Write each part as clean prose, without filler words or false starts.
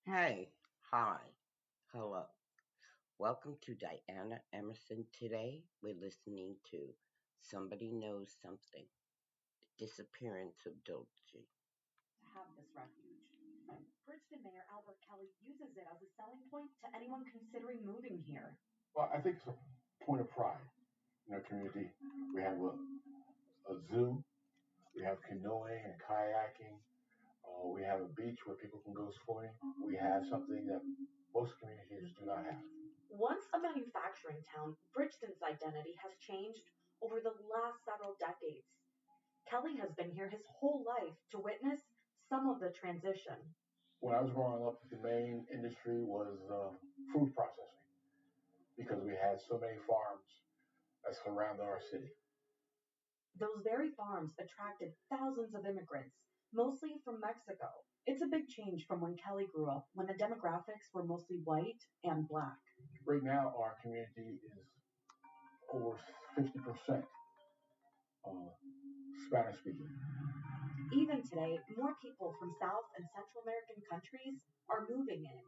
Hey, hi, hello. Welcome to Diana Emerson. Today we're listening to Somebody Knows Something, The Disappearance of Dulce. To have this refuge. Bridgeton Mayor Albert Kelly uses it as a selling point to anyone considering moving here. Well, I think it's a point of pride in our community. We have a zoo, we have canoeing and kayaking, we have a beach where people can go swimming. We have something that most communities do not have. Once a manufacturing town, Bridgeton's identity has changed over the last several decades. Kelly has been here his whole life to witness some of the transition. When I was growing up, the main industry was food processing because we had so many farms that surrounded our city. Those very farms attracted thousands of immigrants, mostly from Mexico. It's a big change from when Kelly grew up, when the demographics were mostly white and black. Right now, our community is over 50% uh, Spanish speaking. Even today, more people from South and Central American countries are moving in.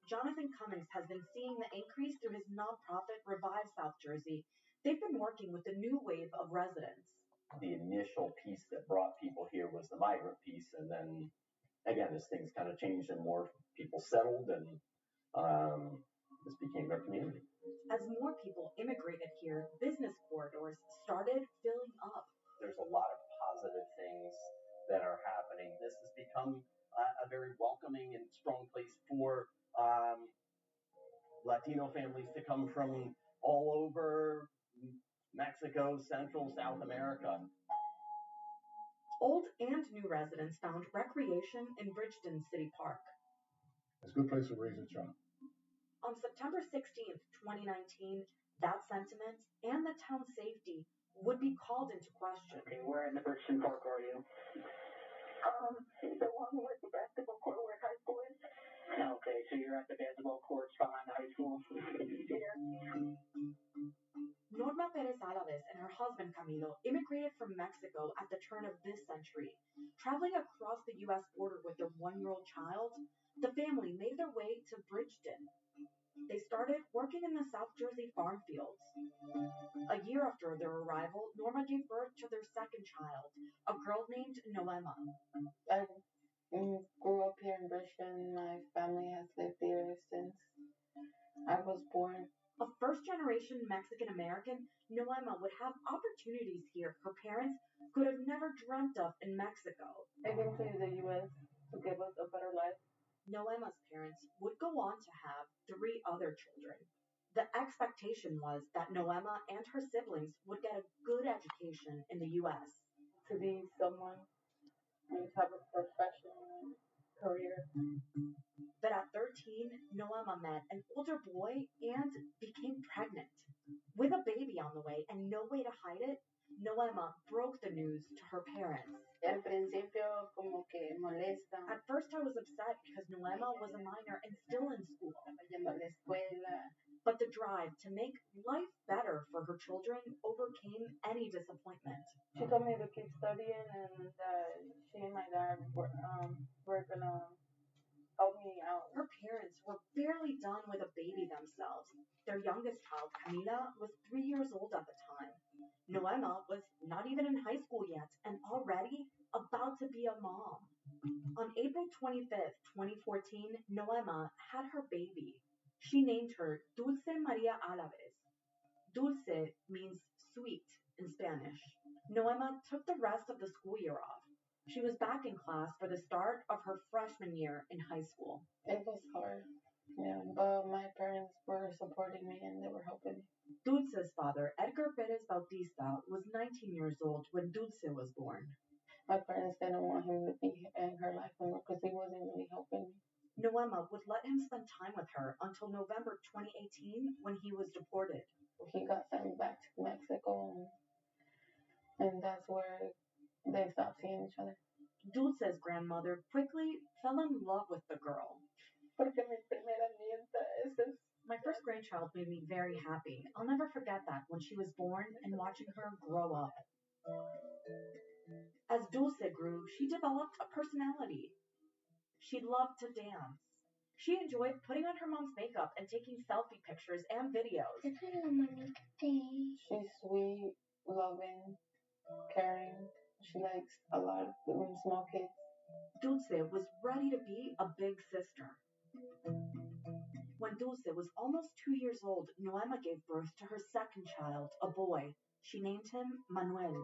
Jonathan Cummings has been seeing the increase through his nonprofit Revive South Jersey. They've been working with the new wave of residents. The initial piece that brought people here was the migrant piece, and then again, as things kind of changed and more people settled, and this became their community. As more people immigrated here, business corridors started filling up. There's a lot of positive things that are happening. This has become a very welcoming and strong place for Latino families to come from all over Mexico, Central, South America. Old and new residents found recreation in Bridgeton City Park. It's a good place to raise a child. On September 16th, 2019, that sentiment and the town's safety would be called into question. Okay, where in the Bridgeton Park are you? The one with the basketball court where high school is. Okay, so you're at the basketball courts behind the high school? Yeah. Norma Perez Alaves and her husband Camilo immigrated from Mexico at the turn of this century. Traveling across the U.S. border with their one-year-old child, the family made their way to Bridgeton. They started working in the South Jersey farm fields. A year after their arrival, Norma gave birth to their second child, a girl named Noema. I grew up here in Bridgeton. My family has lived here since I was born. A first-generation Mexican-American, Noema would have opportunities here her parents could have never dreamt of in Mexico. I came to the U.S. to give us a better life. Noema's parents would go on to have 3 other children. The expectation was that Noema and her siblings would get a good education in the U.S. To be someone and have a professional career. But at 13, Noema met an older boy and became pregnant. With a baby on the way and no way to hide it, Noema broke the news to her parents. Al principio como que molesta. At first I was upset because Noema was a minor and still in school. Yendo a la escuela. But the drive to make life better for her children overcame any disappointment. She told me to keep studying and she and my dad were gonna help me out. Her parents were barely done with a baby themselves. Their youngest child, Camila, was 3 years old at the time. Noema was not even in high school yet and already about to be a mom. On April 25th, 2014, Noema had her baby. She named her Dulce Maria Alaves. Dulce means sweet in Spanish. Noema took the rest of the school year off. She was back in class for the start of her freshman year in high school. It was hard, yeah, but my parents were supporting me and they were helping me. Dulce's father, Edgar Perez Bautista, was 19 years old when Dulce was born. My parents didn't want him to be in her life anymore because he wasn't really helping me. Noema would let him spend time with her until November 2018 when he was deported. He got sent back to Mexico and that's where they stopped seeing each other. Dulce's grandmother quickly fell in love with the girl. Porque mi primera nieta es My first grandchild made me very happy. I'll never forget that when she was born and watching her grow up. As Dulce grew, she developed a personality. She loved to dance. She enjoyed putting on her mom's makeup and taking selfie pictures and videos. She's sweet, loving, caring. She likes a lot of small kids. Dulce was ready to be a big sister. When Dulce was almost 2 years old, Noema gave birth to her second child, a boy. She named him Manuel.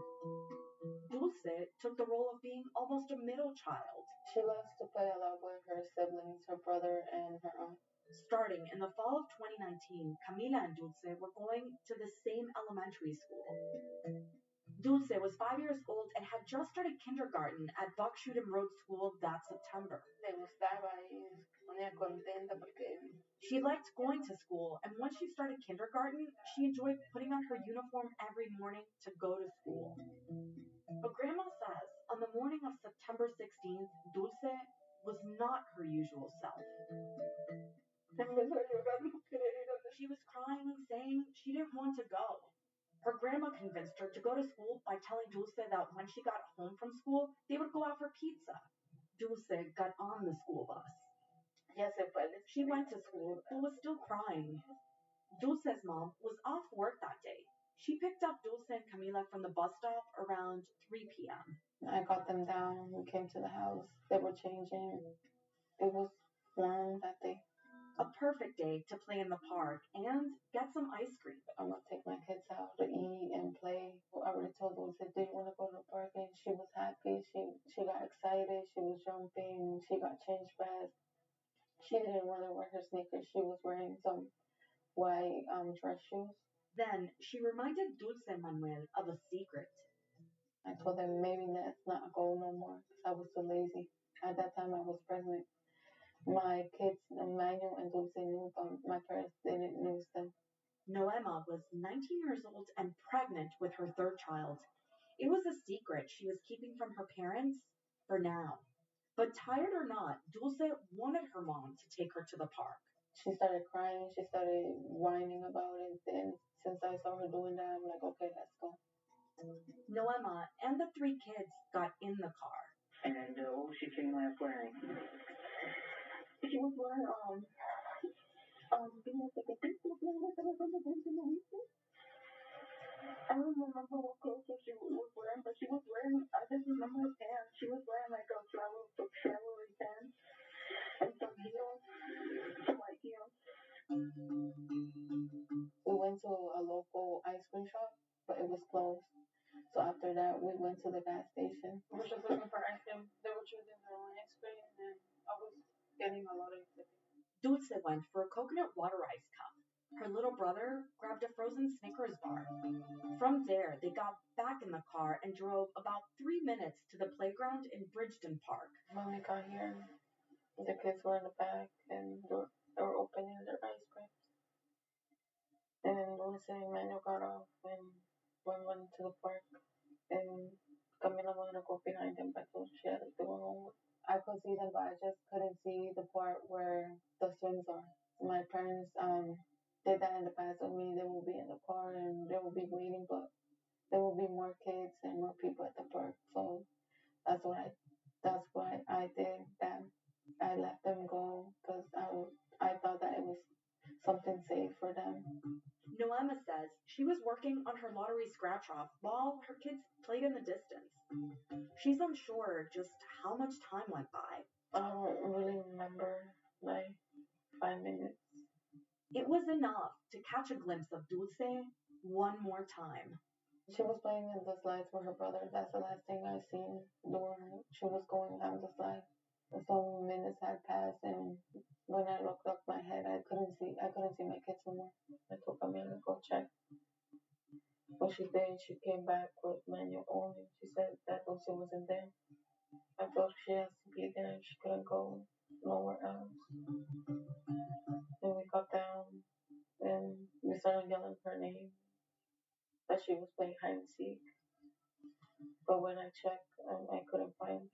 Dulce took the role of being almost a middle child. She loves to play a lot with her siblings, her brother, and her aunt. Starting in the fall of 2019, Camila and Dulce were going to the same elementary school. Dulce was 5 years old and had just started kindergarten at Buckshootum Road School that September. Le gustaba y se ponía contenta porque She liked going to school, and once she started kindergarten, she enjoyed putting on her uniform every morning to go to school. But Grandma says on the morning of September 16th, Dulce was not her usual self. She was crying, saying she didn't want to go. Her grandma convinced her to go to school by telling Dulce that when she got home from school, they would go out for pizza. Dulce got on the school bus. She went to school but was still crying. Dulce's mom was off work that day. She picked up Dulce and Camila from the bus stop around 3 p.m. I got them down. We came to the house. They were changing. It was warm that day. A perfect day to play in the park and get some ice cream. I'm going to take my kids out to eat and play. I already told Dulce, do you want to go to the park? And she was happy. She got excited. She was jumping. She got changed fast. She didn't want to wear her sneakers. She was wearing some white dress shoes. Then she reminded Dulce and Manuel of a secret. I told them maybe let's not go no more because I was too lazy. At that time, I was pregnant. My kids, Emmanuel and Dulce, knew them. My parents didn't know them. Noema was 19 years old and pregnant with her third child. It was a secret she was keeping from her parents for now. But tired or not, Dulce wanted her mom to take her to the park. She started crying. She started whining about it. And since I saw her doing that, I'm like, okay, let's go. Noema and the three kids got in the car. And she came last wearing. She was wearing I don't remember what clothes she was wearing, but she was wearing, I just remember her pants. She was wearing like a traveling pants and some heels, some white heels. We went to a local ice cream shop, but it was closed. So after that, we went to the gas station. We were just looking for ice cream. They were choosing their own ice cream, and I was getting a lot of it. Dulce went for a coconut water ice cup. Her little brother grabbed a frozen Snickers bar. From there, they got back in the car and drove about 3 minutes to the playground in Bridgeton Park. When we got here, the kids were in the back and they were opening their ice creams. And Dulce and Manuel got off and went to the park. And Camila wanted to go behind them, but told she had to go home. I could see them, but I just couldn't see the part where the swings are. My parents did that in the past with me. They will be in the car and they will be waiting, but there will be more kids and more people at the park. So that's why I did that. I let them go because I thought that it was something safe for them. Noema says she was working on her lottery scratch-off while her kids played in the distance. She's unsure just how much time went by. I don't really remember, like 5 minutes. It was enough to catch a glimpse of Dulce one more time. She was playing in the slides with her brother. That's the last thing I seen doing. She was going down the slide. Some minutes had passed, and when I looked up my head, I couldn't see my kids anymore. I told Camila to go check. When she did, she came back with Manuel only. She said that Dulce wasn't there. I thought she has to be there. She couldn't go nowhere else. Then we got down and we started yelling her name. That she was playing hide and seek. But when I checked, I couldn't find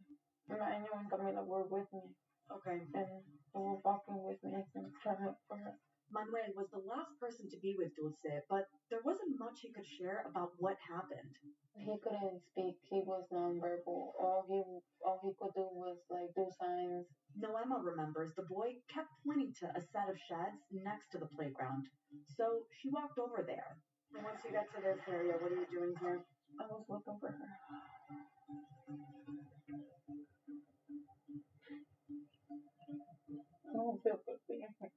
her. Manuel and Camila were with me. Okay. And they were walking with me and trying to look for her. Manuel was the last person to be with Dulce, but there wasn't much he could share about what happened. He couldn't speak. He was nonverbal. All he could do was like do signs. Noema remembers the boy kept pointing to a set of sheds next to the playground, so she walked over there. And once you get to this area, what are you doing here? I was looking for her. I don't feel good being here.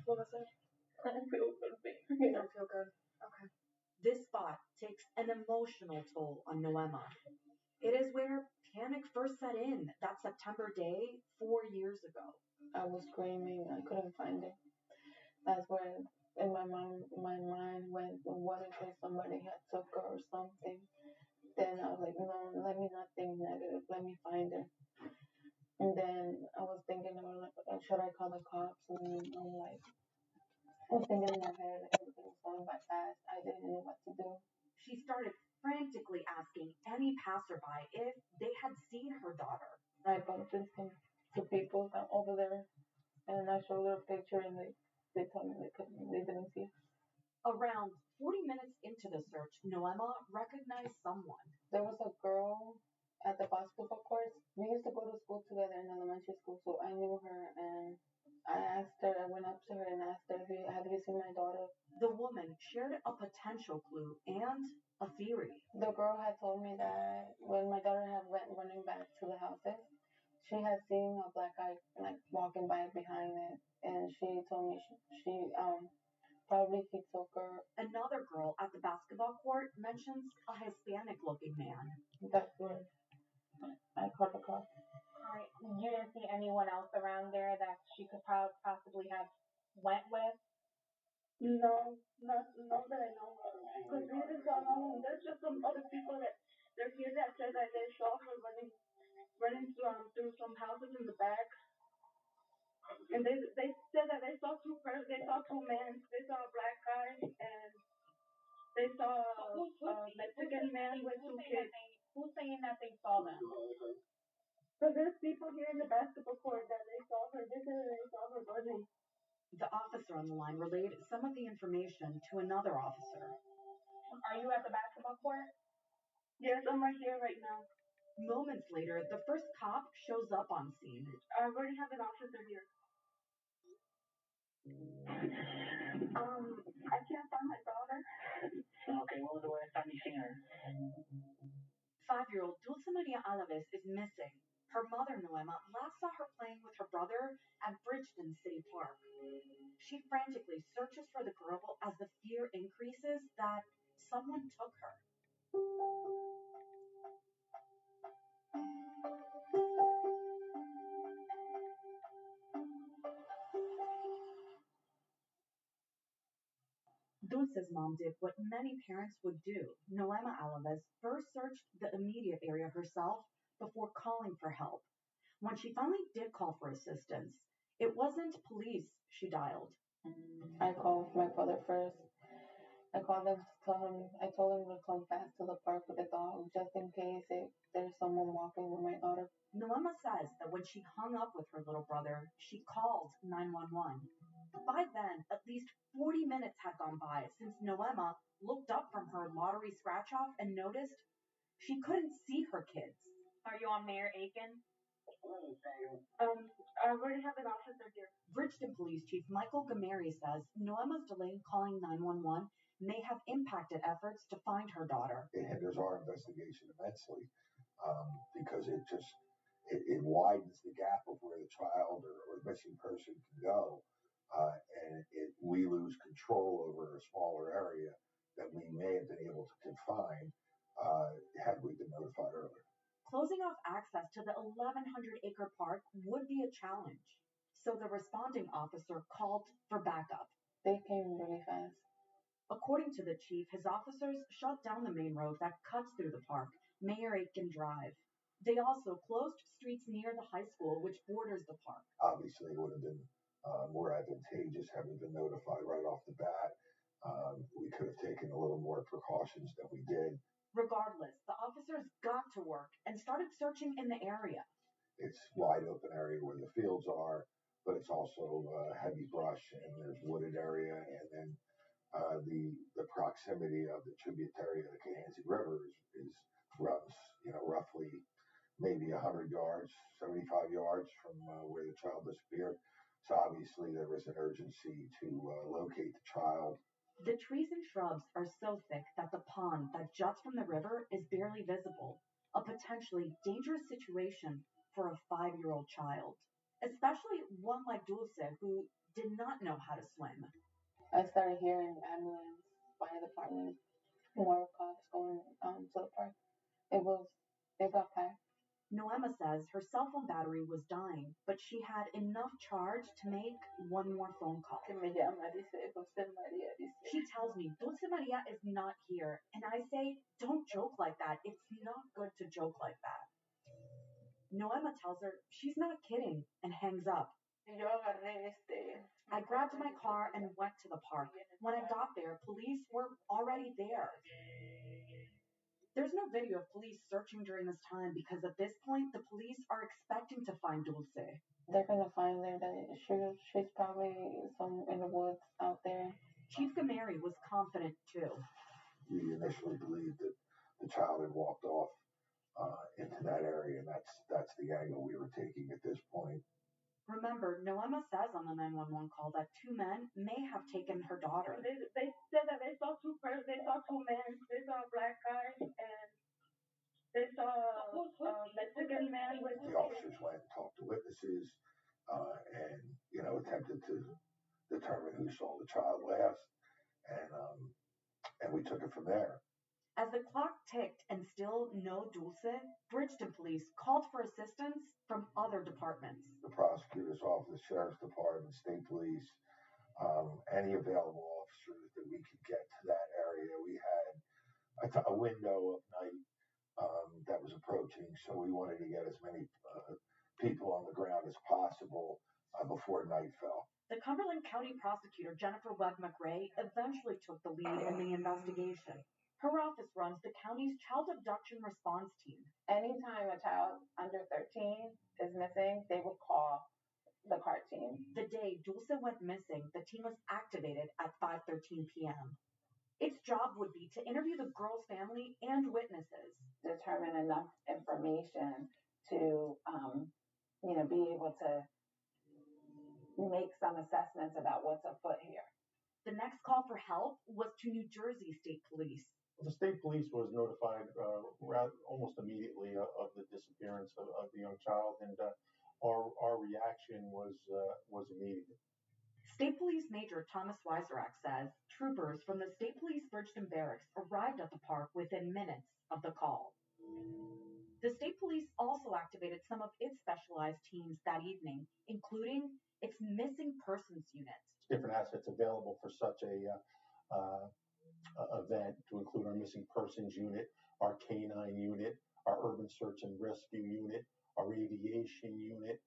What was it? I don't feel good being You here. don't feel good? Okay. This spot takes an emotional toll on Noema. It is where panic first set in that September day 4 years ago. I was screaming. I couldn't find it. That's where in my mind went, what if somebody had took her or something? Then I was like, no, let me not think negative. Let me find her. And then I was thinking about like, should I call the cops? And I'm like, I was thinking in my head, everything was going by fast. I didn't know what to do. She started frantically asking any passerby if they had seen her daughter. I bumped into two people over there, and I showed her a picture, and they told me they didn't see her. Around 40 minutes into the search, Noema recognized someone. There was a girl at the basketball courts. We used to go to school together in elementary school, so I knew her, and I went up to her and asked her, have you seen my daughter? The woman shared a potential clue and a theory. The girl had told me that when my daughter had went running back to the houses, she had seen a black guy like walking by behind it, and she told me she probably he took her. Another girl at the basketball court mentions a Hispanic-looking man. That's where I called the cops. All right. You didn't see anyone else around there that she could possibly have went with? No, not that I know of. Because we just got home. There's just some other people that they're here that said that they saw her running through some houses in the back. And they said that they saw two men. They saw a black guy and they saw a Mexican man with two kids. Who's saying that they saw them? So there's people here in the basketball court that they saw her. They said they saw her running. The officer on the line relayed some of the information to another officer. Are you at the basketball court? Yes, I'm right here right now. Moments later, the first cop shows up on scene. I already have an officer here. I can't find my daughter. Okay, when was the last time you seen her? 5-year-old Dulce Maria Alaves is missing. Her mother, Noema, last saw her playing with her brother at Bridgeton City Park. She frantically searches for the girl as the fear increases that someone took her. Dulce's mom did what many parents would do. Noema Alaves first searched the immediate area herself before calling for help. When she finally did call for assistance, it wasn't police she dialed. I called my brother first. I called him to tell him. I told him to come fast to the park with the dog, just in case there's someone walking with my daughter. Noema says that when she hung up with her little brother, she called 911. By then, at least 40 minutes had gone by since Noema looked up from her lottery scratch-off and noticed she couldn't see her kids. Are you on Mayor Aiken? I already have an officer here. Bridgeton Police Chief Michael Gameri says Noema's delay in calling 911 may have impacted efforts to find her daughter. It hinders our investigation immensely because it widens the gap of where the child or missing person can go, and we lose control over a smaller area that we may have been able to confine had we been notified earlier. Closing off access to the 1,100-acre park would be a challenge, so the responding officer called for backup. They came really fast. According to the chief, his officers shut down the main road that cuts through the park, Mayor Aiken Drive. They also closed streets near the high school, which borders the park. Obviously, it would have been more advantageous had we been notified right off the bat. We could have taken a little more precautions than we did. Regardless, the officers got to work and started searching in the area. It's wide open area where the fields are. but it's also heavy brush, and there's wooded area, and then the proximity of the tributary of the Cohansey River is runs, roughly maybe 100 yards, 75 yards from where the child disappeared. So obviously there was an urgency to locate the child. The trees and shrubs are so thick that the pond that juts from the river is barely visible, a potentially dangerous situation for a 5-year-old child, especially one like Dulce who did not know how to swim. I started hearing ambulance, fire department, more cops going to the park. It got packed. Noema says her cell phone battery was dying, but she had enough charge to make one more phone call. She tells me Dulce Maria is not here, and I say, don't joke like that. It's not good to joke like that. Noema tells her she's not kidding and hangs up. I grabbed my car and went to the park. When I got there, police were already there. There's no video of police searching during this time because at this point, the police are expecting to find Dulce. They're gonna find her. That she's probably some in the woods out there. Chief Gameri was confident too. We initially believed that the child had walked off into that area, and that's the angle we were taking at this point. Remember, Noema says on the 911 call that 2 men may have taken her daughter. They said that they saw two men. They saw a black guy and they saw a Mexican man with. The officers went and talked to witnesses, and attempted to determine who saw the child last, and we took it from there. As the clock ticked and still no Dulce, Bridgeton police called for assistance from other departments. The prosecutor's office, sheriff's department, state police, any available officers that we could get to that area. We had a window of night that was approaching, so we wanted to get as many people on the ground as possible before night fell. The Cumberland County prosecutor, Jennifer Webb McRae, eventually took the lead in the investigation. Her office runs the county's child abduction response team. Anytime a child under 13 is missing, they would call the CART team. The day Dulce went missing, the team was activated at 5:13 p.m. Its job would be to interview the girl's family and witnesses. Determine enough information to, be able to make some assessments about what's afoot here. The next call for help was to New Jersey State Police. The state police was notified almost immediately of the disappearance of the young child, and our reaction was immediate. State Police Major Thomas Weiserak says troopers from the State Police Bridgeton Barracks arrived at the park within minutes of the call. The state police also activated some of its specialized teams that evening, including its missing persons unit. Different assets available for such a event to include our missing persons unit, our canine unit, our urban search and rescue unit, our aviation unit,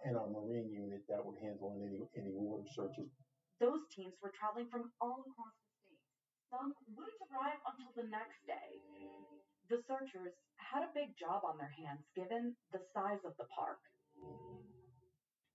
and our marine unit that would handle any water searches. Those teams were traveling from all across the state. Some wouldn't arrive until the next day. The searchers had a big job on their hands given the size of the park.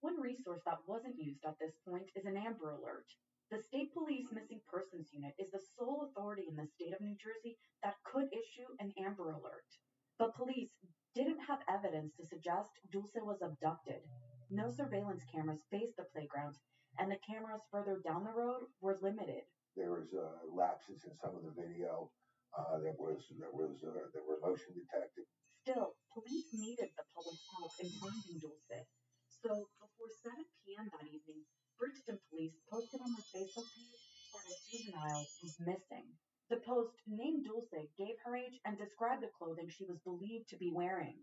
One resource that wasn't used at this point is an Amber Alert. The State Police Missing Persons Unit is the sole authority in the state of New Jersey that could issue an Amber Alert. But police didn't have evidence to suggest Dulce was abducted. No surveillance cameras faced the playground, and the cameras further down the road were limited. There was lapses in some of the video that were motion detected. Still, police needed the public's help in finding Dulce. So before 7 p.m. that evening, Bridgeton police posted on their Facebook page that a juvenile was missing. The post named Dulce, gave her age, and described the clothing she was believed to be wearing.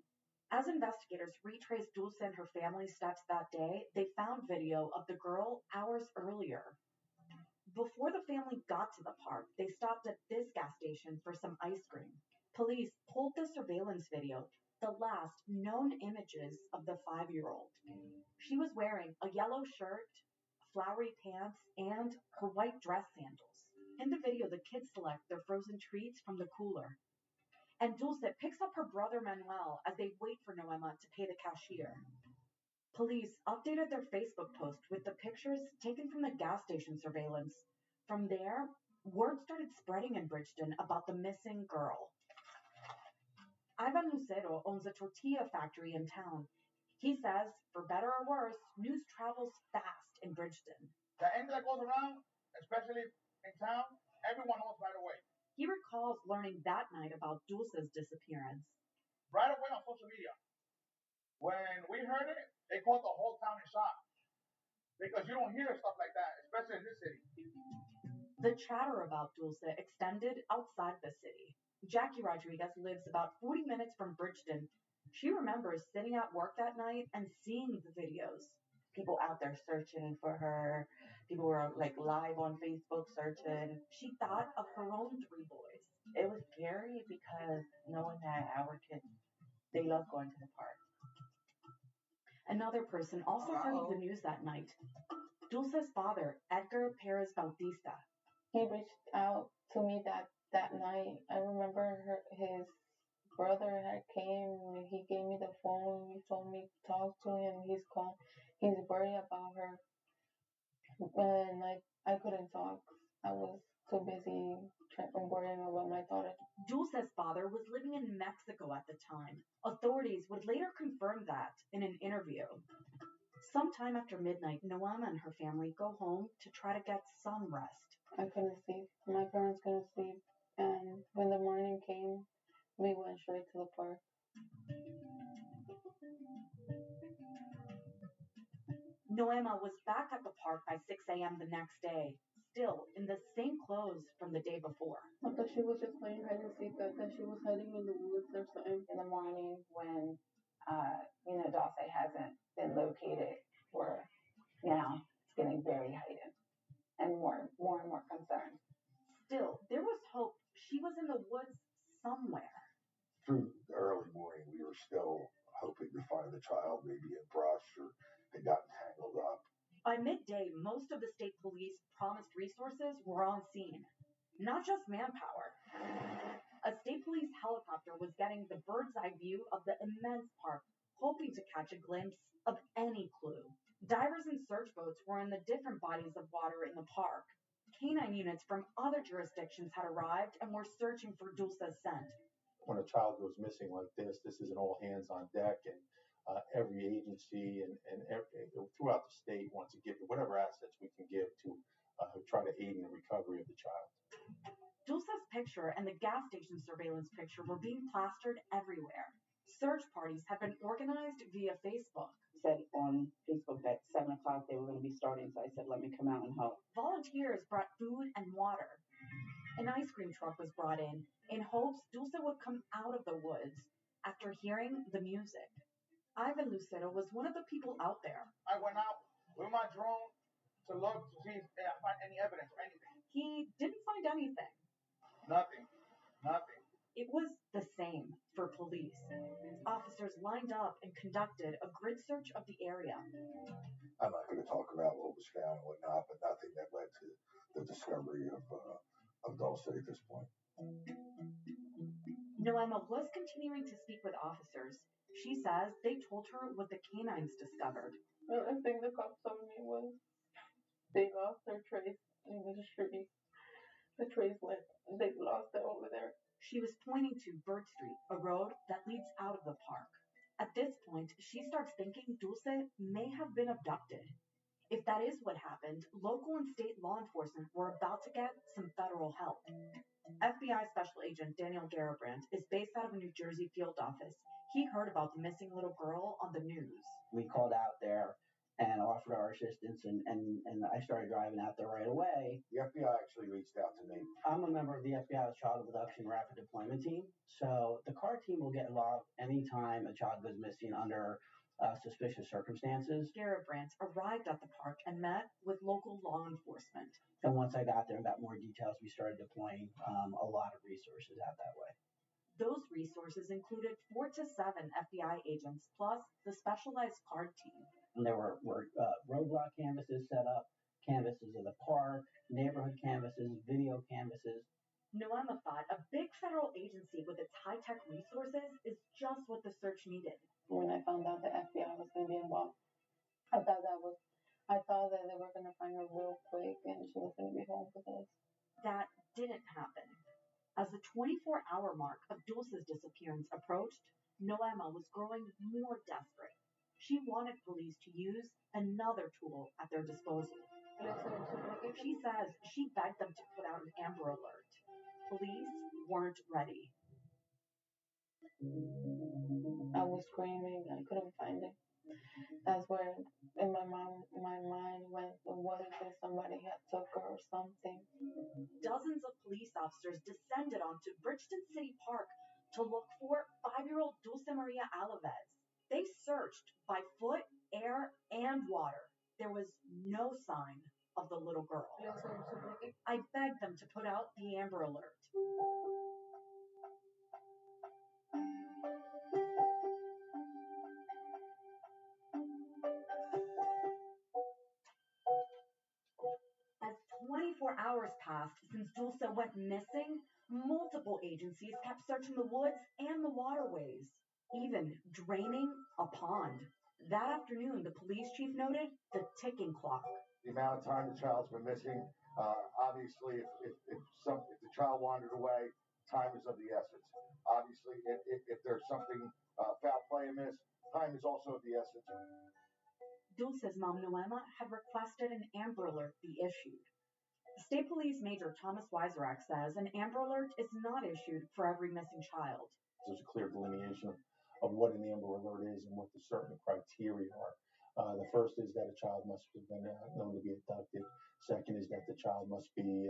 As investigators retraced Dulce and her family's steps that day, they found video of the girl hours earlier. Before the family got to the park, they stopped at this gas station for some ice cream. Police pulled the surveillance video, the last known images of the 5-year-old. She was wearing a yellow shirt, flowery pants, and her white dress sandals. In the video, the kids select their frozen treats from the cooler. And Dulce picks up her brother Manuel as they wait for Noema to pay the cashier. Police updated their Facebook post with the pictures taken from the gas station surveillance. From there, word started spreading in Bridgeton about the missing girl. Ivan Lucero owns a tortilla factory in town. He says, for better or worse, news travels fast in Bridgeton. The end that goes around, especially in town, everyone knows right away. He recalls learning that night about Dulce's disappearance. Right away on social media. When we heard it, they caught the whole town in shock. Because you don't hear stuff like that, especially in this city. The chatter about Dulce extended outside the city. Jackie Rodriguez lives about 40 minutes from Bridgeton. She remembers sitting at work that night and seeing the videos. People out there searching for her. People were like live on Facebook searching. She thought of her own 3 boys. It was scary because knowing that our kids, they love going to the park. Another person also heard the news that night. Dulce's father, Edgar Perez Bautista. He reached out to me that night. I remember his brother had came. He gave me the phone. He told me to talk to him. He's worried about her. And I couldn't talk. I was too busy worrying about my daughter. Dulce's father was living in Mexico at the time. Authorities would later confirm that in an interview. Sometime after midnight, Noama and her family go home to try to get some rest. I couldn't sleep. My parents couldn't sleep. And when the morning came, we went straight to the park. Noema was back at the park by 6 a.m. the next day, still in the same clothes from the day before. I thought she was just playing hide and seek. I thought she was hiding in the woods or something. In the morning when, Dulce hasn't been located, or now it's getting very heightened and more and more concerned. Still, there was hope she was in the woods somewhere. Through the early morning, we were still hoping to find the child, maybe in brush or had gotten tangled up. By midday, most of the state police promised resources were on scene, not just manpower. A state police helicopter was getting the bird's eye view of the immense park, hoping to catch a glimpse of any clue. Divers and search boats were in the different bodies of water in the park. Canine units from other jurisdictions had arrived and were searching for Dulce's scent. When a child goes missing like this is an all hands on deck, and every agency and throughout the state wants to give whatever assets we can give to try to aid in the recovery of the child. Dulce's picture and the gas station surveillance picture were being plastered everywhere. Search parties have been organized via Facebook. Said on Facebook that 7 o'clock they were going to be starting, so I said, let me come out and help. Volunteers brought food and water. An ice cream truck was brought in hopes Dulce would come out of the woods after hearing the music. Ivan Lucero was one of the people out there. I went out with my drone to look to see if I find any evidence or anything. He didn't find anything. Nothing. It was the same for police. Officers lined up and conducted a grid search of the area. I'm not going to talk about what was found and whatnot, but nothing that led to the discovery of Dulce at this point. Noema was continuing to speak with officers. She says they told her what the canines discovered. The thing the cops told me was they lost their trace in the street. The trace they lost it over there. She was pointing to Bird Street, a road that leads out of the park. At this point, she starts thinking Dulce may have been abducted. If that is what happened, local and state law enforcement were about to get some federal help. FBI Special Agent Daniel Garabrandt is based out of a New Jersey field office. He heard about the missing little girl on the news. We called out there and offered our assistance, and I started driving out there right away. The FBI actually reached out to me. I'm a member of the FBI's Child Abduction Rapid Deployment Team, so the CAR team will get involved anytime a child goes missing under suspicious circumstances. Garabrandt arrived at the park and met with local law enforcement. And once I got there and got more details, we started deploying a lot of resources out that way. Those resources included 4 to 7 FBI agents, plus the specialized CARD team. And there were roadblock canvases set up, canvases of the park, neighborhood canvases, video canvases. Noema thought a big federal agency with its high-tech resources is just what the search needed. When I found out the FBI was going to be involved, I thought that they were gonna find her real quick and she was gonna be home with us. That didn't happen. As the 24-hour mark of Dulce's disappearance approached, Noema was growing more desperate. She wanted police to use another tool at their disposal. She says she begged them to put out an Amber Alert. Police weren't ready. I was screaming, I couldn't find it. That's where in my mind went, what if there's somebody had took her or something? Dozens of police officers descended onto Bridgeton City Park to look for 5-year-old Dulce Maria Alaves. They searched by foot, air, and water. There was no sign of the little girl. I begged them to put out the Amber Alert. As 24 hours passed since Dulce went missing, multiple agencies kept searching the woods and the waterways, even draining a pond. That afternoon, the police chief noted the ticking clock. The amount of time the child's been missing, obviously, if the child wandered away, time is of the essence. Obviously, if there's something foul play amiss, time is also of the essence. Dulce's mom, Noema, had requested an Amber Alert be issued. State Police Major Thomas Weiserak says an Amber Alert is not issued for every missing child. There's a clear delineation of what an Amber Alert is and what the certain criteria are. The first is that a child must have been known to be abducted. Second is that the child must be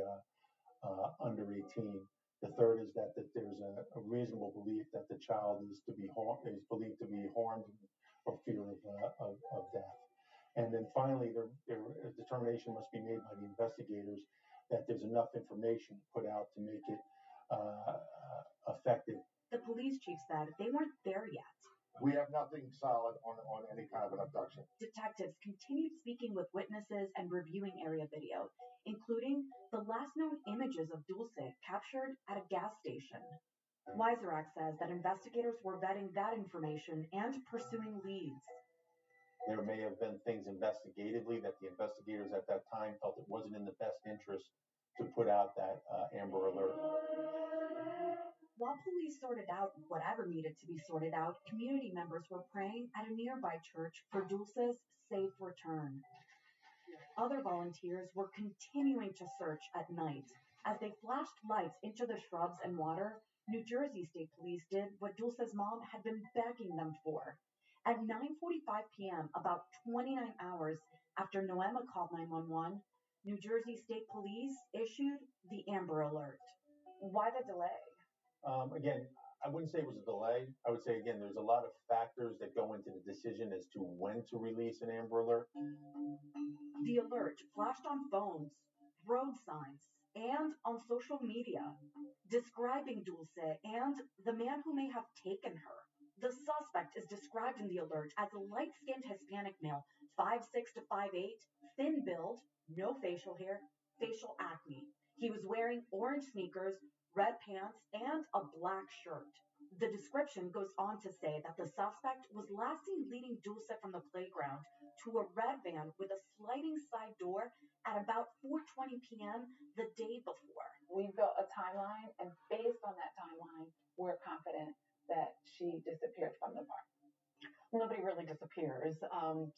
under 18. The third is that there's a reasonable belief that the child is believed to be harmed or fear of death. And then finally, a determination must be made by the investigators that there's enough information put out to make it effective. The police chief said they weren't there yet. We have nothing solid on any kind of an abduction. Detectives continued speaking with witnesses and reviewing area video, including the last known images of Dulce captured at a gas station. Weiserak says that investigators were vetting that information and pursuing leads. There may have been things investigatively that the investigators at that time felt it wasn't in the best interest to put out that Amber Alert. While police sorted out whatever needed to be sorted out, community members were praying at a nearby church for Dulce's safe return. Other volunteers were continuing to search at night. As they flashed lights into the shrubs and water, New Jersey State Police did what Dulce's mom had been begging them for. At 9:45 p.m., about 29 hours after Noema called 911, New Jersey State Police issued the Amber Alert. Why the delay? Again, I wouldn't say it was a delay. I would say, again, there's a lot of factors that go into the decision as to when to release an Amber Alert. The alert flashed on phones, road signs, and on social media, describing Dulce and the man who may have taken her. The suspect is described in the alert as a light-skinned Hispanic male, 5'6" to 5'8", thin build, no facial hair, facial acne. He was wearing orange sneakers, red pants, and a black shirt. The description goes on to say that the suspect was last seen leading Dulce from the playground to a red van with a sliding side door at about 4:20 p.m. the day before. We built a timeline, and based on that timeline, we're confident that she disappeared from the park. Nobody really disappears.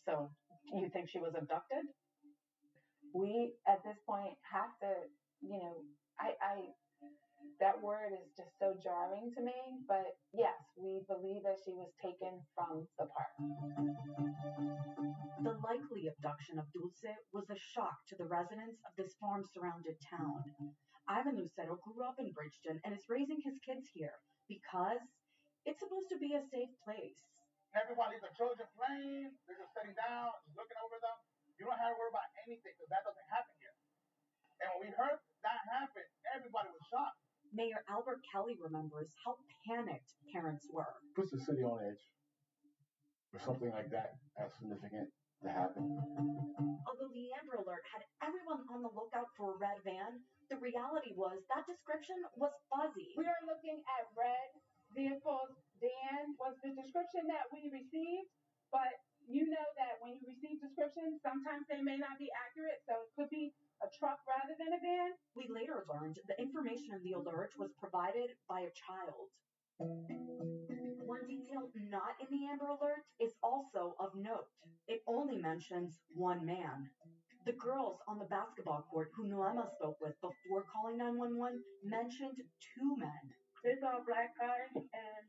So you think she was abducted? We, at this point, have to, that word is just so jarring to me, but yes, we believe that she was taken from the park. The likely abduction of Dulce was a shock to the residents of this farm-surrounded town. Ivan Lucero grew up in Bridgeton and is raising his kids here because it's supposed to be a safe place. Everybody, the children playing, they're just sitting down, looking over them. You don't have to worry about anything because that doesn't happen here. And when we heard that happen, everybody was shocked. Mayor Albert Kelly remembers how panicked parents were. Puts the city on edge for something like that as significant to happen. Although the Amber Alert had everyone on the lookout for a red van, the reality was that description was fuzzy. We are looking at red vehicles. Dan was the description that we received, but you know that when you receive descriptions, sometimes they may not be accurate, so it could be a truck rather than a van. We later learned the information in the alert was provided by a child. One detail not in the Amber Alert is also of note. It only mentions one man. The girls on the basketball court who Noema spoke with before calling 911 mentioned two men. They saw a black guy and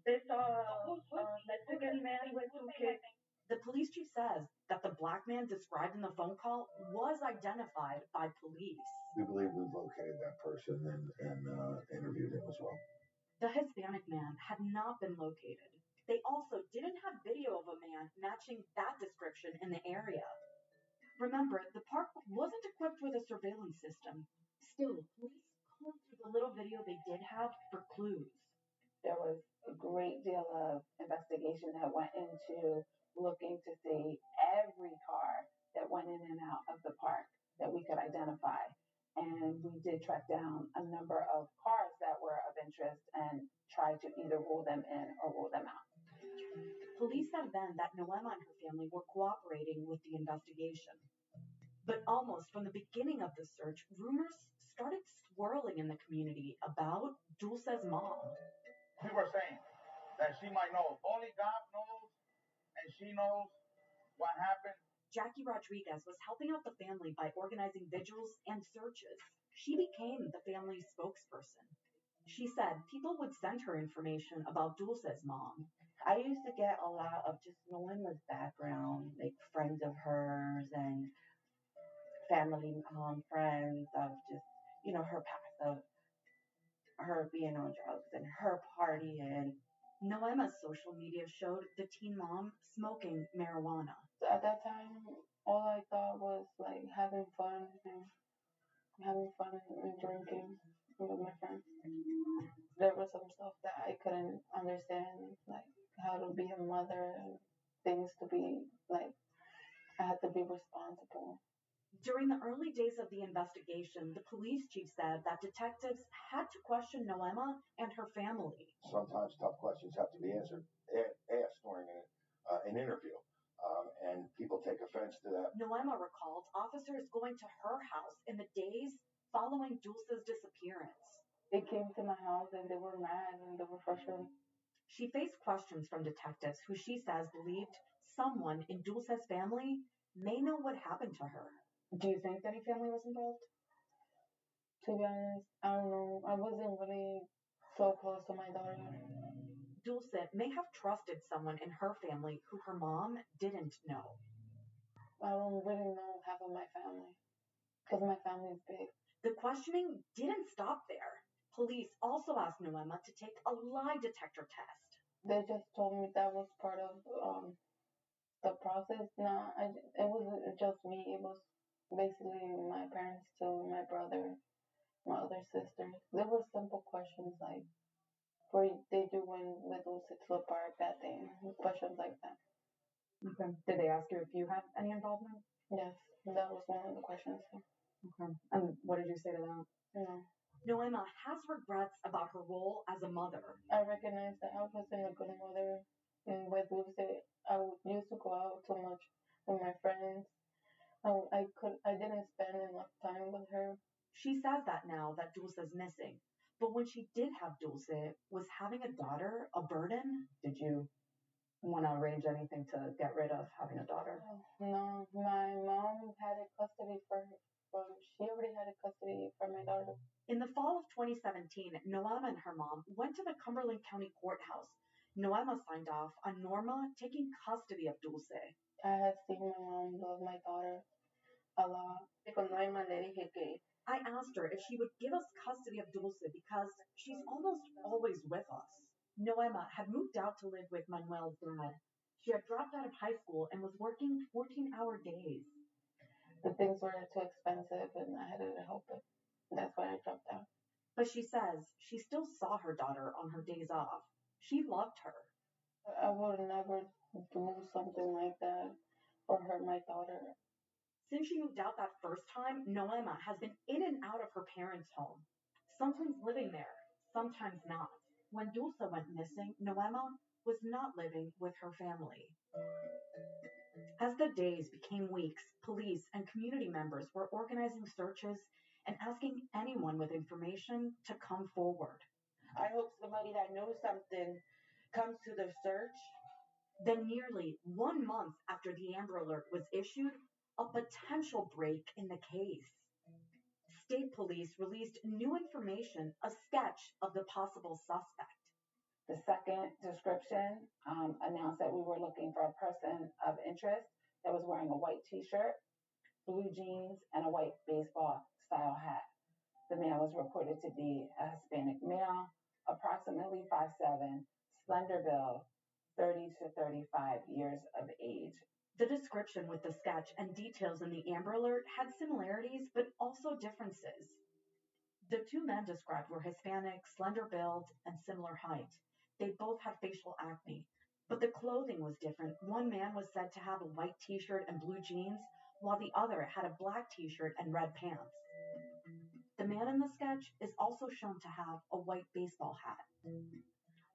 they saw a Mexican man with two kids. The police chief says that the black man described in the phone call was identified by police. We believe we've located that person and interviewed him as well. The Hispanic man had not been located. They also didn't have video of a man matching that description in the area. Remember, the park wasn't equipped with a surveillance system. Still, police combed through the little video they did have for clues. There was a great deal of investigation that went into looking to see every car that went in and out of the park that we could identify. And we did track down a number of cars that were of interest and tried to either rule them in or rule them out. Police said then that Noema and her family were cooperating with the investigation. But almost from the beginning of the search, rumors started swirling in the community about Dulce's mom. People are saying that she might know. Only God knows, and she knows what happened. Jackie Rodriguez was helping out the family by organizing vigils and searches. She became the family's spokesperson. She said people would send her information about Dulce's mom. I used to get a lot of just Noema's background, like friends of hers and family friends of just, her past of her being on drugs and her partying. Noema's social media showed the teen mom smoking marijuana. So at that time, all I thought was like having fun and drinking with my friends. There was some stuff that I couldn't understand, like how to be a mother and things to be like, I had to be responsible. During the early days of the investigation, the police chief said that detectives had to question Noema and her family. Sometimes tough questions have to be asked during an interview, and people take offense to that. Noema recalled officers going to her house in the days following Dulce's disappearance. They came to my house and they were mad and they were frustrated. She faced questions from detectives who she says believed someone in Dulce's family may know what happened to her. Do you think any family was involved? To be honest, I don't know. I wasn't really so close to my daughter. Dulce may have trusted someone in her family who her mom didn't know. I don't really know half of my family because my family is big. The questioning didn't stop there. Police also asked Noema to take a lie detector test. They just told me that was part of the process. It wasn't just me. It was basically my parents too, my brother, my other sister. There were simple questions like, what they do when little to the park, that thing, questions like that. Okay. Did they ask you if you had any involvement? Yes, that was one of the questions. Okay. And what did you say to that? No. Noema has regrets about her role as a mother. I recognize that I wasn't a good mother. And with Lucy, I used to go out too much with my friends. I didn't spend enough time with her. She says that now that Dulce is missing. But when she did have Dulce, was having a daughter a burden? Did you want to arrange anything to get rid of having a daughter? No, my mom had a custody she already had a custody for my daughter. In the fall of 2017, Noema and her mom went to the Cumberland County Courthouse. Noema signed off on Norma taking custody of Dulce. I had seen my mom love my daughter a lot. I asked her if she would give us custody of Dulce because she's almost always with us. Noema had moved out to live with Manuel's dad. She had dropped out of high school and was working 14-hour days. The things were too expensive and I had to help it. That's why I dropped out. But she says she still saw her daughter on her days off. She loved her. I would never do something like that or hurt my daughter. Since she moved out that first time, Noema has been in and out of her parents' home, sometimes living there, sometimes not. When Dulce went missing, Noema was not living with her family. As the days became weeks, police and community members were organizing searches and asking anyone with information to come forward. I hope somebody that knows something comes to the search. Then, nearly 1 month after the Amber Alert was issued, a potential break in the case. State police released new information, a sketch of the possible suspect. The second description announced that we were looking for a person of interest that was wearing a white t-shirt, blue jeans, and a white baseball style hat. The man was reported to be a Hispanic male, approximately 5'7", slender build, 30 to 35 years of age. The description with the sketch and details in the Amber Alert had similarities, but also differences. The two men described were Hispanic, slender build, and similar height. They both had facial acne, but the clothing was different. One man was said to have a white t-shirt and blue jeans, while the other had a black t-shirt and red pants. The man in the sketch is also shown to have a white baseball hat.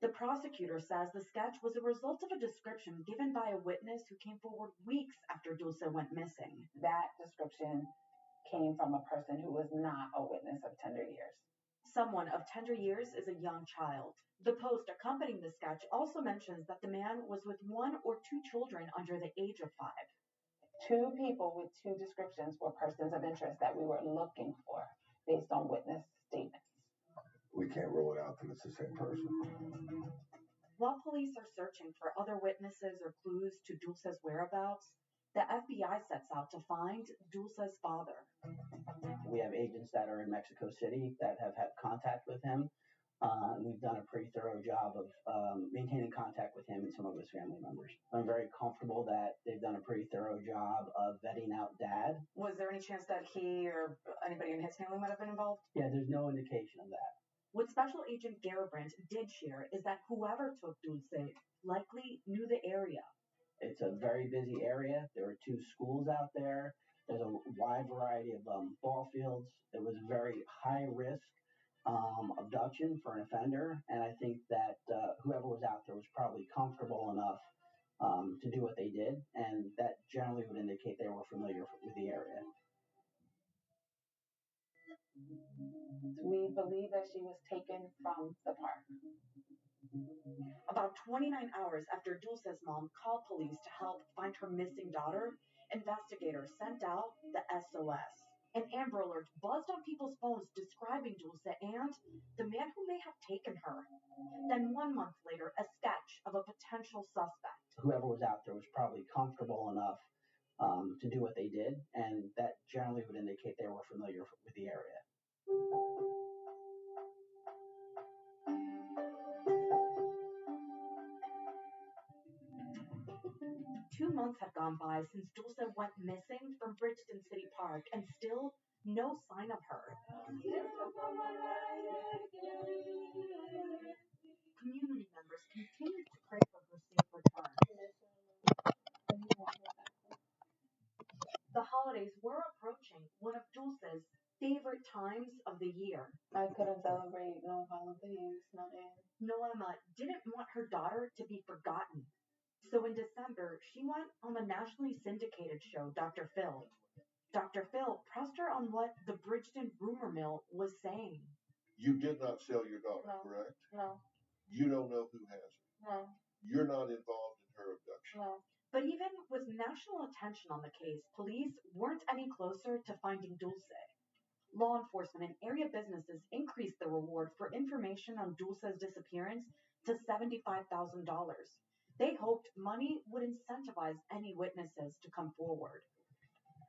The prosecutor says the sketch was a result of a description given by a witness who came forward weeks after Dulce went missing. That description came from a person who was not a witness of tender years. Someone of tender years is a young child. The post accompanying the sketch also mentions that the man was with 1 or 2 children under the age of 5. 2 people with 2 descriptions were persons of interest that we were looking for based on witness statements. We can't rule it out that it's the same person. While police are searching for other witnesses or clues to Dulce's whereabouts, the FBI sets out to find Dulce's father. We have agents that are in Mexico City that have had contact with him. We've done a pretty thorough job of maintaining contact with him and some of his family members. I'm very comfortable that they've done a pretty thorough job of vetting out Dad. Was there any chance that he or anybody in his family might have been involved? Yeah, there's no indication of that. What Special Agent Garabrandt did share is that whoever took Dulce likely knew the area. It's a very busy area. There are 2 schools out there. There's a wide variety of ball fields. It was a very high risk abduction for an offender, and I think that whoever was out there was probably comfortable enough to do what they did, and that generally would indicate they were familiar with the area. We believe that she was taken from the park. About 29 hours after Dulce's mom called police to help find her missing daughter, investigators sent out the SOS. An Amber Alert buzzed on people's phones describing Dulce and the man who may have taken her. Then 1 month later, a sketch of a potential suspect. Whoever was out there was probably comfortable enough to do what they did, and that generally would indicate they were familiar with the area. 2 months had gone by since Dulce went missing from Bridgeton City Park, and still no sign of her. Community members continued to pray for her safe return. The holidays were approaching, one of Dulce's favorite times of the year. I couldn't celebrate no holidays, nothing. Noema didn't want her daughter to be forgotten. So in December, she went on the nationally syndicated show, Dr. Phil. Dr. Phil pressed her on what the Bridgeton rumor mill was saying. You did not sell your daughter, No. correct? No. You don't know who has her. No. You're not involved in her abduction. No. But even with national attention on the case, police weren't any closer to finding Dulce. Law enforcement and area businesses increased the reward for information on Dulce's disappearance to $75,000. They hoped money would incentivize any witnesses to come forward.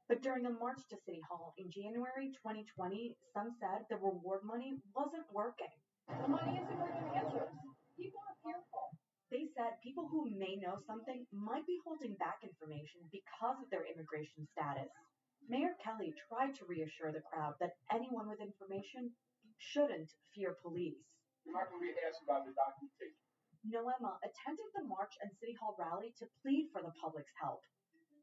But during a march to City Hall in January 2020, some said the reward money wasn't working. The money isn't bringing answers. People are fearful. They said people who may know something might be holding back information because of their immigration status. Mayor Kelly tried to reassure the crowd that anyone with information shouldn't fear police. How can we ask about the documentation? Noema attended the march and City Hall rally to plead for the public's help.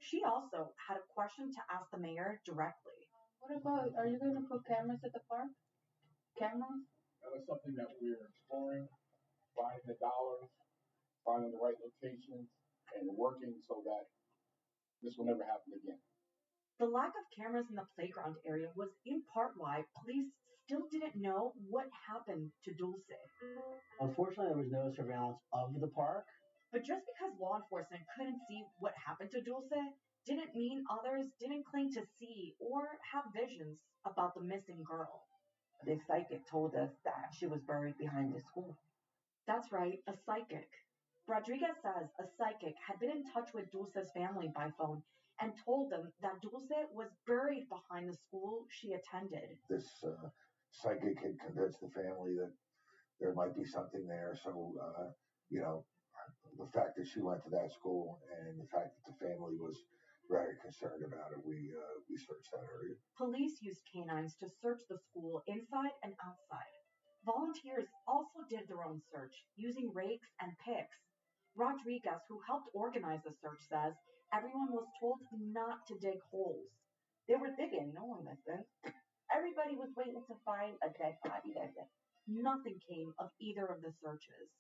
She also had a question to ask the mayor directly. What about, are you going to put cameras at the park? Cameras? That is something that we're exploring, finding the dollars, finding the right locations. and working so that this will never happen again. The lack of cameras in the playground area was in part why police still didn't know what happened to Dulce. Unfortunately, there was no surveillance of the park. But just because law enforcement couldn't see what happened to Dulce didn't mean others didn't claim to see or have visions about the missing girl. The psychic told us that she was buried behind the school. That's right, a psychic. Rodriguez says a psychic had been in touch with Dulce's family by phone and told them that Dulce was buried behind the school she attended. This psychic had convinced the family that there might be something there. So, the fact that she went to that school and the fact that the family was very concerned about it, we searched that area. Police used canines to search the school inside and outside. Volunteers also did their own search using rakes and picks. Rodriguez, who helped organize the search, says everyone was told not to dig holes. They were digging, no one listened. Everybody was waiting to find a dead body that day. Nothing came of either of the searches.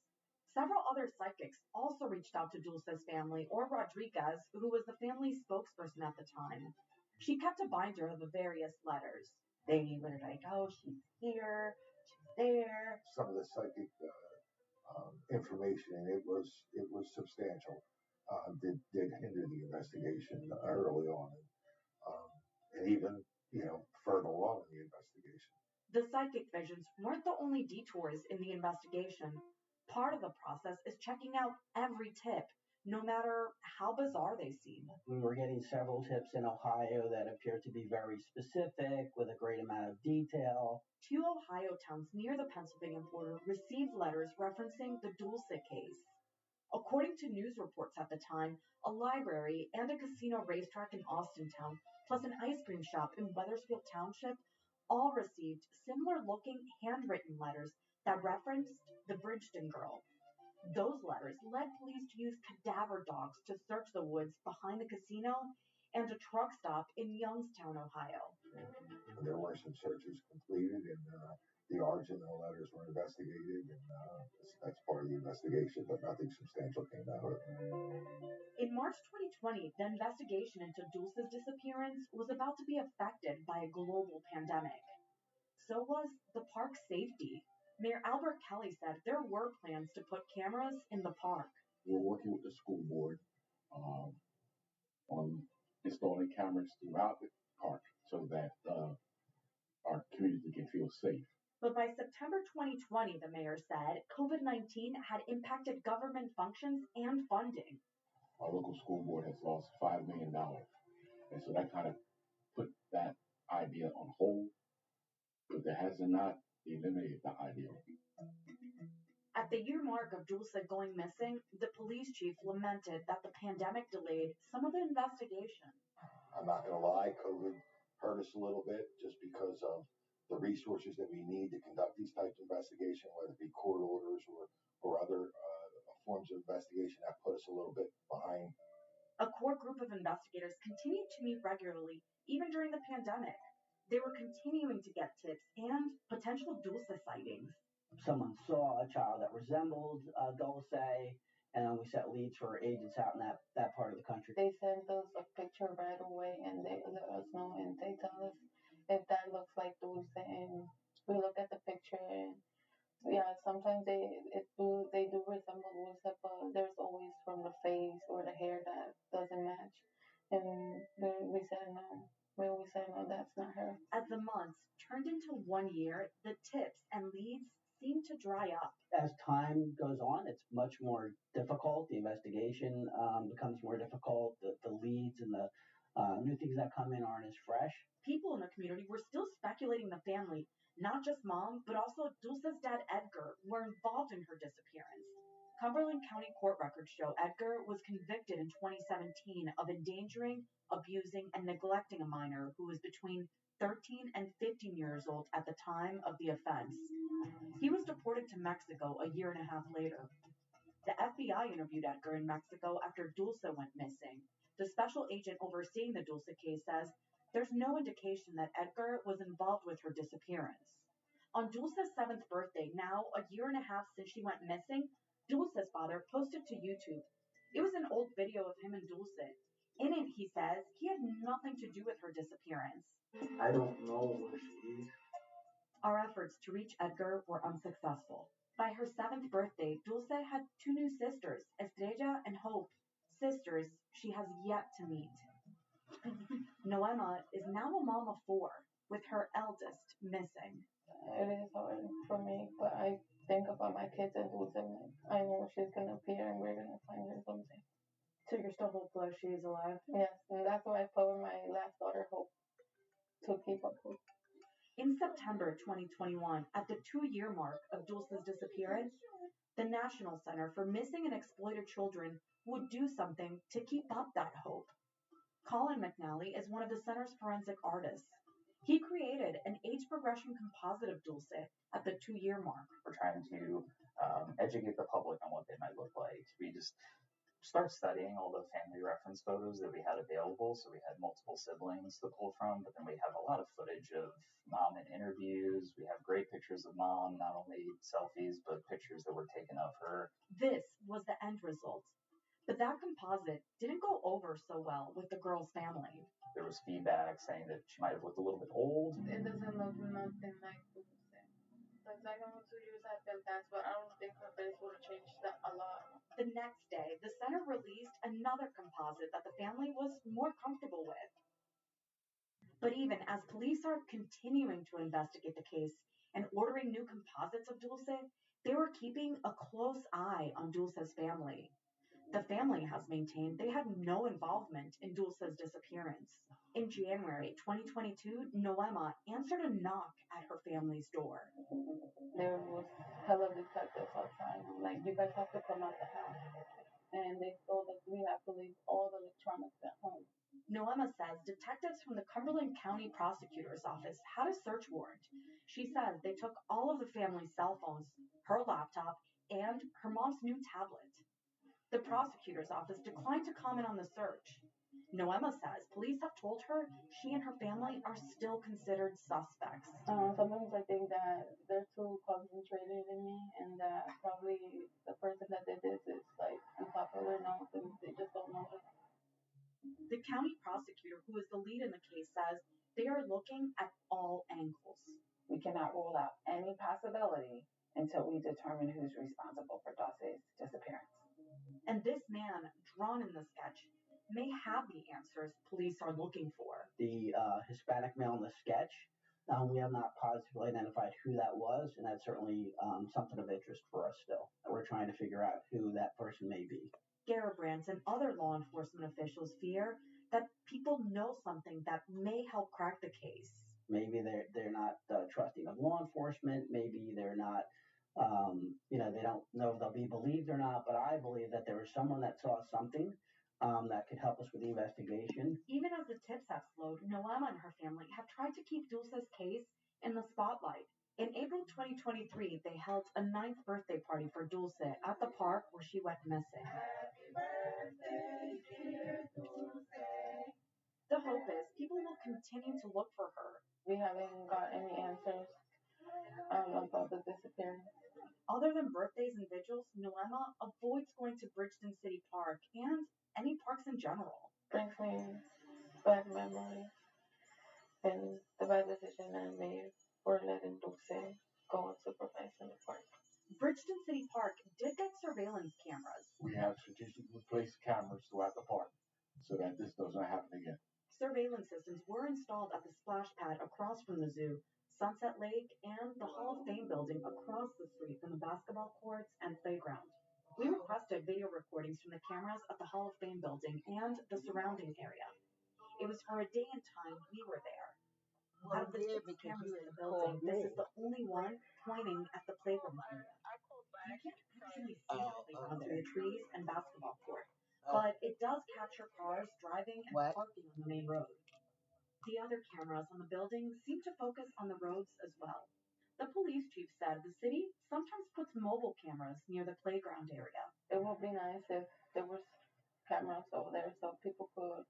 Several other psychics also reached out to Dulce's family or Rodriguez, who was the family's spokesperson at the time. She kept a binder of the various letters. They were like, oh, she's here, she's there. Some of the psychic information, it was substantial. Did hinder the investigation early on, and even further along in the investigation. The psychic visions weren't the only detours in the investigation. Part of the process is checking out every tip, no matter how bizarre they seem. We were getting several tips in Ohio that appeared to be very specific with a great amount of detail. 2 Ohio towns near the Pennsylvania border received letters referencing the Dulce case. According to news reports at the time, a library and a casino racetrack in Austintown, plus an ice cream shop in Wethersfield Township, all received similar-looking handwritten letters that referenced the Bridgeton girl. Those letters led police to use cadaver dogs to search the woods behind the casino and a truck stop in Youngstown, Ohio. There were some searches completed, and the original letters were investigated, and that's part of the investigation, but nothing substantial came out of it. In March 2020, the investigation into Dulce's disappearance was about to be affected by a global pandemic. So was the park's safety. Mayor Albert Kelly said there were plans to put cameras in the park. We're working with the school board on installing cameras throughout the park so that our community can feel safe. But by September 2020, the mayor said, COVID-19 had impacted government functions and funding. Our local school board has lost $5 million. And so that kind of put that idea on hold, but that has not eliminated the idea. At the year mark of Dulce going missing, the police chief lamented that the pandemic delayed some of the investigation. I'm not going to lie, COVID hurt us a little bit just because of the resources that we need to conduct these types of investigation, whether it be court orders or other forms of investigation. That put us a little bit behind. A core group of investigators continued to meet regularly, even during the pandemic. They were continuing to get tips and potential Dulce sightings. Someone saw a child that resembled Dulce, and we set leads for agents out in that part of the country. They sent us a picture right away, and they let us know, and they tell us if that looks like Dulce, and we look at the picture, and yeah, sometimes they do resemble Dulce, but there's always from the face or the hair that doesn't match, and then we said no. Well, we said no, that's not her. As the months turned into 1 year, the tips and leads seemed to dry up. As time goes on, it's much more difficult. The investigation becomes more difficult. The leads and the new things that come in aren't as fresh. People in the community were still speculating the family, not just mom, but also Dulce's dad Edgar, were involved in her disappearance. Cumberland County court records show Edgar was convicted in 2017 of endangering, abusing, and neglecting a minor who was between 13 and 15 years old at the time of the offense. He was deported to Mexico a year and a half later. The FBI interviewed Edgar in Mexico after Dulce went missing. The special agent overseeing the Dulce case says there's no indication that Edgar was involved with her disappearance. On Dulce's 7th birthday, now a year and a half since she went missing, Dulce's father posted to YouTube, It was an old video of him and Dulce. In it, he says he had nothing to do with her disappearance. I don't know where she is. Our efforts to reach Edgar were unsuccessful. By her 7th birthday, Dulce had 2 new sisters, Estrella and Hope, sisters she has yet to meet. Noema is now a mom of 4, with her eldest missing. It is hard for me, but I think about my kids and Dulce. I know she's going to appear and we're going to find her someday. So you're still hopeful she's alive? Yes, and that's why I told my last daughter Hope to keep up hope. In September 2021, at the 2-year mark of Dulce's disappearance, the National Center for Missing and Exploited Children would do something to keep up that hope. Colin McNally is one of the center's forensic artists. He created an age progression composite of Dulce at the 2-year mark. We're trying to educate the public on what they might look like. We just start studying all the family reference photos that we had available. So we had multiple siblings to pull from, but then we have a lot of footage of mom in interviews. We have great pictures of mom, not only selfies, but pictures that were taken of her. This was the end result. But that composite didn't go over so well with the girl's family. There was feedback saying that she might have looked a little bit old. It doesn't look nothing like Dulce. The second 2 years have been passed, but I don't think her face would have changed that a lot. The next day, the center released another composite that the family was more comfortable with. But even as police are continuing to investigate the case and ordering new composites of Dulce, they were keeping a close eye on Dulce's family. The family has maintained they had no involvement in Dulce's disappearance. In January 2022, Noema answered a knock at her family's door. There was hella detectives outside. I'm like, you guys have to come out the house. And they told us we have to leave all the electronics at home. Noema says detectives from the Cumberland County Prosecutor's Office had a search warrant. She says they took all of the family's cell phones, her laptop, and her mom's new tablet. The prosecutor's office declined to comment on the search. Noema says police have told her she and her family are still considered suspects. Sometimes I think that they're too concentrated in me, and that probably the person that did this is like on top of their nose, and they just don't know it. The county prosecutor, who is the lead in the case, says they are looking at all angles. We cannot rule out any possibility until we determine who's responsible for Dulce's disappearance. And this man, drawn in the sketch, may have the answers police are looking for. The Hispanic male in the sketch, we have not positively identified who that was, and that's certainly something of interest for us still. We're trying to figure out who that person may be. Garabrands and other law enforcement officials fear that people know something that may help crack the case. Maybe they're not trusting of law enforcement. Maybe they're not, they don't know if they'll be believed or not. But I believe that there was someone that saw something that could help us with the investigation. Even as the tips have slowed, Noema and her family have tried to keep Dulce's case in the spotlight. In April 2023, they held a 9th birthday party for Dulce at the park where she went missing. Happy birthday, dear Dulce. The hope is people will continue to look for her. We haven't got any answers about the disappearance. Other than birthdays and vigils, Noema avoids going to Bridgeton City Park and any parks in general. Brings me bad memories and the bad decision I made for letting Dulce go and supervise in the park. Bridgeton City Park did get surveillance cameras. We have strategically placed cameras throughout the park so that this doesn't happen again. Surveillance systems were installed at the splash pad across from the zoo, Sunset Lake, and the Hall of Fame building across the street from the basketball courts and playground. We requested video recordings from the cameras at the Hall of Fame building and the surrounding area. It was for a day and time we were there. Out of the 6 cameras in the building, this is the only one pointing at the playground area. You can't actually see the playground through the trees and basketball court, but it does capture cars driving and parking on the main road. The other cameras on the building seem to focus on the roads as well. The police chief said the city sometimes puts mobile cameras near the playground area. It would be nice if there was cameras over there so people could,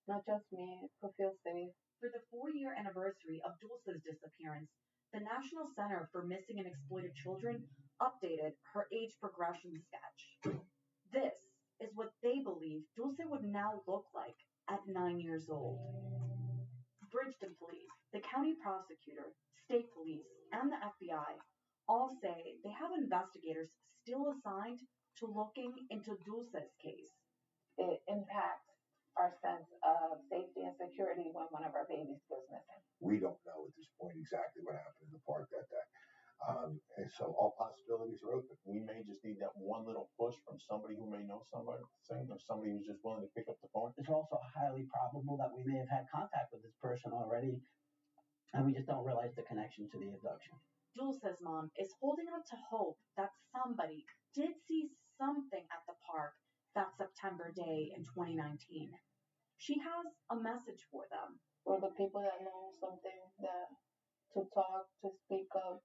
not just me, could feel safe. For the 4-year anniversary of Dulce's disappearance, the National Center for Missing and Exploited Children updated her age progression sketch. This is is what they believe Dulce would now look like at 9 years old. Bridgeton Police, the county prosecutor, state police, and the FBI all say they have investigators still assigned to looking into Dulce's case. It impacts our sense of safety and security when one of our babies goes missing. We don't know at this point exactly what happened in the park that day. And so all possibilities are open. We may just need that one little push from somebody who may know somebody, or somebody who's just willing to pick up the phone. It's also highly probable that we may have had contact with this person already, and we just don't realize the connection to the abduction. Dulce's mom is holding out to hope that somebody did see something at the park that September day in 2019. She has a message for them. For the people that know something, that to talk, to speak up,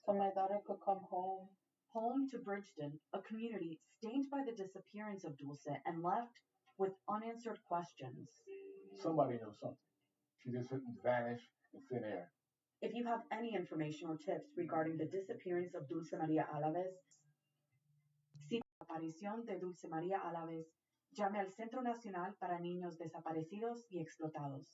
so my daughter could come home. Home to Bridgeton, a community stained by the disappearance of Dulce and left with unanswered questions. Somebody knows something. She just didn't vanish in thin air. If you have any information or tips regarding the disappearance of Dulce Maria Alaves, si la aparición de Dulce María Alaves, llame al Centro Nacional para Niños Desaparecidos y Explotados.